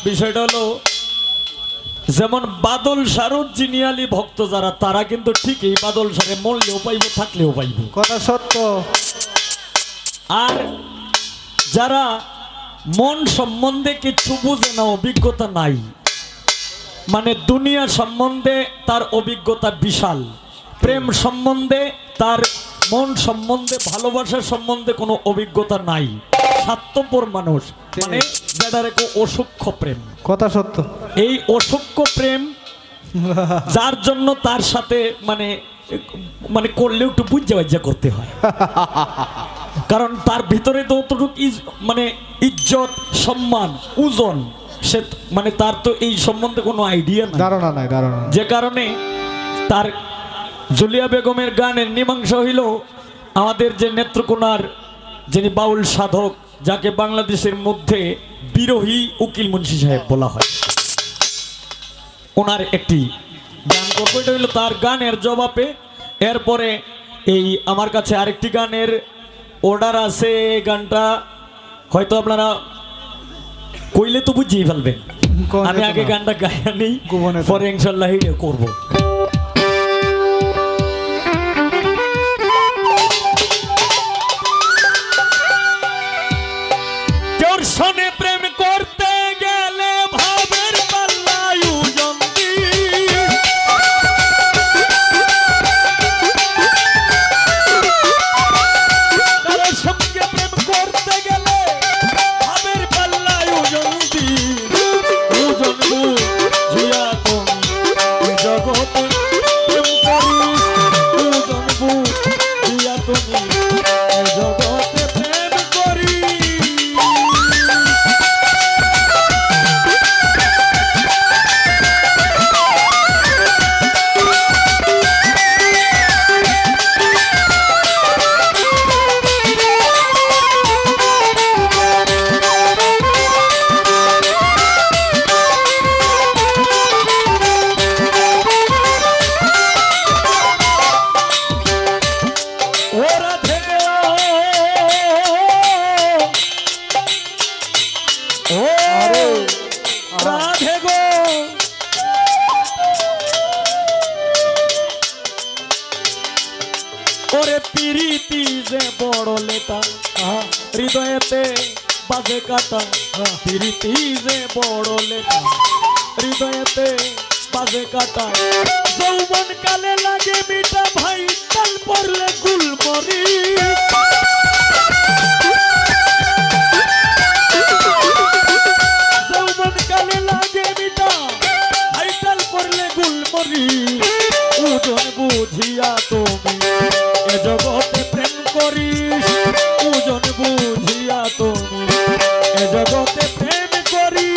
বিষয়টা হলো যেমন বাদল শাহর জিনিয়ালি ভক্ত যারা তারা কিন্তু ঠিকই বাদল শাহরে মরলেও পাইব থাকলেও পাইব, কথা সত্য। আর যারা মন সম্বন্ধে কিছু বুঝে না, অভিজ্ঞতা নাই, মানে দুনিয়া সম্বন্ধে তার অভিজ্ঞতা বিশাল, প্রেম সম্বন্ধে তার মন সম্বন্ধে ভালোবাসার সম্বন্ধে কোনো অভিজ্ঞতা নাই, স্বার্থপর মানুষ, মানে যেটা রেখো অসূক্ষ্ম প্রেম। কথা সত্য। এই অসূক্ষ্ম প্রেম যার জন্য তার সাথে মানে মানে করলেও একটু বুঝা করতে হয়, কারণ তার ভিতরে তো অতটুকু মানে ইজ্জত সম্মান ওজন, সে মানে তার তো এই সম্বন্ধে কোনো আইডিয়া নাই, ধারণা নাই, ধারণা। যে কারণে তার জুলিয়া বেগমের গানের মীমাংসা হইল আমাদের যে নেত্রকোনার যিনি বাউল সাধক, যাকে বাংলাদেশের মধ্যে বিরোহী উকিল মুন্সি সাহেব বলা হয়, ওনার একটি গান করবো, এটা হইল তার গানের জবাবে। এরপরে এই আমার কাছে আরেকটি গানের অর্ডার আছে, গানটা হয়তো আপনারা কইলে তো বুঝিয়ে ফেলবেন, আমি আগে গানটা গাইয়া নেই, পরে ইনশাল্লাহ এটা করবো। তোর সনে প্রেম করতে গেলে ভাবের পাল্লায় ওজন দিই, তার সঙ্গে প্রেম করতে গেলে ভাবের পাল্লায় ওজন দিই, ওজন বুঝিয়া তুমি জগতে প্রেম করিস, ওজন বুঝিয়া তুমি জগতে প্রেম করিস। ওরে পিরিতি যে বড় লেটা, হৃদয়েতে বাজে কাটা, পিরিতি যে বড় লেটা, হৃদয়েতে বাজে কাটা, যৌবন কালে লাগে মিঠা, ভাই তাল পড়লে গুলমরি, যৌবন কালে লাগে মিঠা, ভাই তাল পড়লে গুলমরি, ওজন বুঝিয়া তুমি এ জগতে প্রেম করিস, ওজন বুঝিয়া তুমি এ জগতে প্রেম করিস।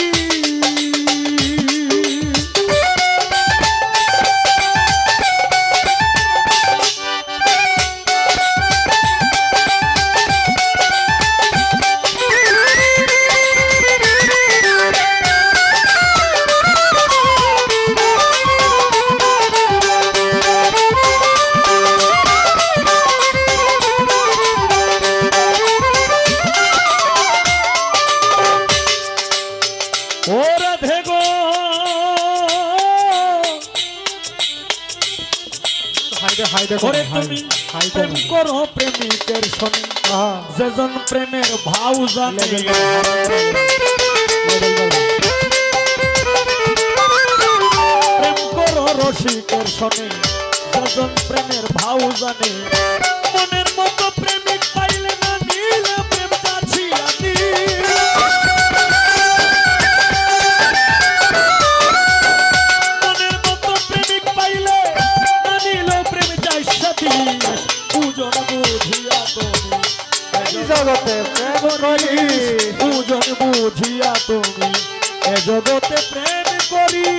ওরে তুমি প্রেম করো প্রেমিকের সনে, যেজন প্রেমের ভাও জানে, প্রেম করো রসিকের সনে, যেজন প্রেমের ভাও জানে, মনের মতো প্রেমিক পাইলে না নিলে প্রেম চাছিয়া দিই, মনের মতো প্রেমিক পাইলে না নিলে প্রেম চাইসা দিস, ওজন বুঝিয়া তুমি এ জগতে প্রেম করিস, ওজন বুঝিয়া তুমি এ জগতে প্রেম করিস।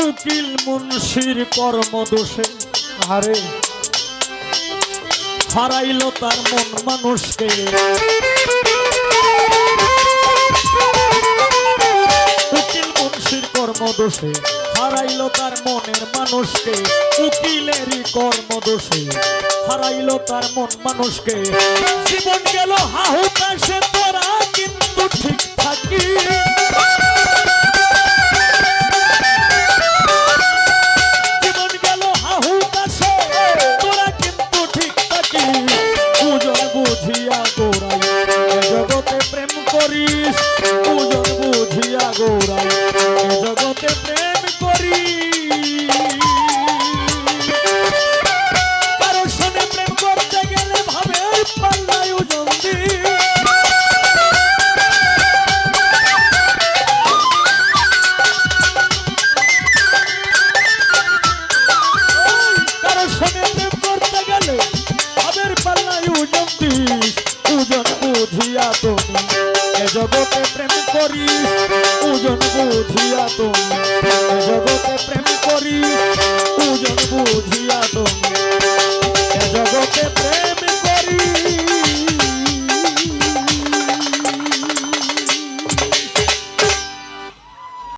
উকিল মুন্সির কর্মদোষে আরে হারাইলো তার মন মানুষকে, উকিল মুন্সির কর্মদোষে হারাইলো তার মনের মানুষকে, উকিলেরই কর্মদোষে হারাইলো তার মন মানুষকে। জীবন গেল হাহুতাশে তোরা কিন্তু ঠিক থাকি, জীবন গেল হাহুতাশে তোরা কিন্তু ঠিক থাকি। ওজন বুঝিয়া গোড়াই এ জগতে প্রেম করিস, ওজন বুঝিয়া গোড়াই এ জগতে প্রেম করিস। কারোর সঙ্গে প্রেম করতে গেলে ভাবে পাল্লায় ওজন দিস। কারোর সঙ্গে প্রেম করতে গেলে ভাবের পাল্লায় ওজন দিস। ওজন বুঝিয়া তুমি এ জগতে প্রেম করিস, ওজন বুঝিয়া তুমি এ জগতে